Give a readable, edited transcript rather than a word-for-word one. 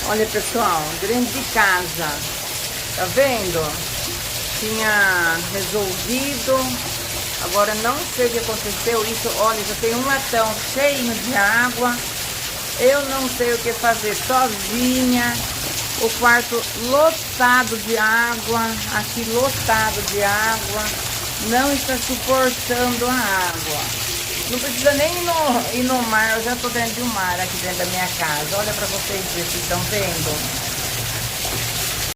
Olha, pessoal, dentro de casa, tá vendo? Tinha resolvido, agora não sei o que aconteceu. Isso, olha, já tem um latão cheio de água. Eu não sei o que fazer sozinha. O quarto lotado de água, aqui lotado de água. Não está suportando a água. Não precisa nem ir no mar, eu já tô dentro de um mar aqui dentro da minha casa. Olha pra vocês verem, vocês estão vendo?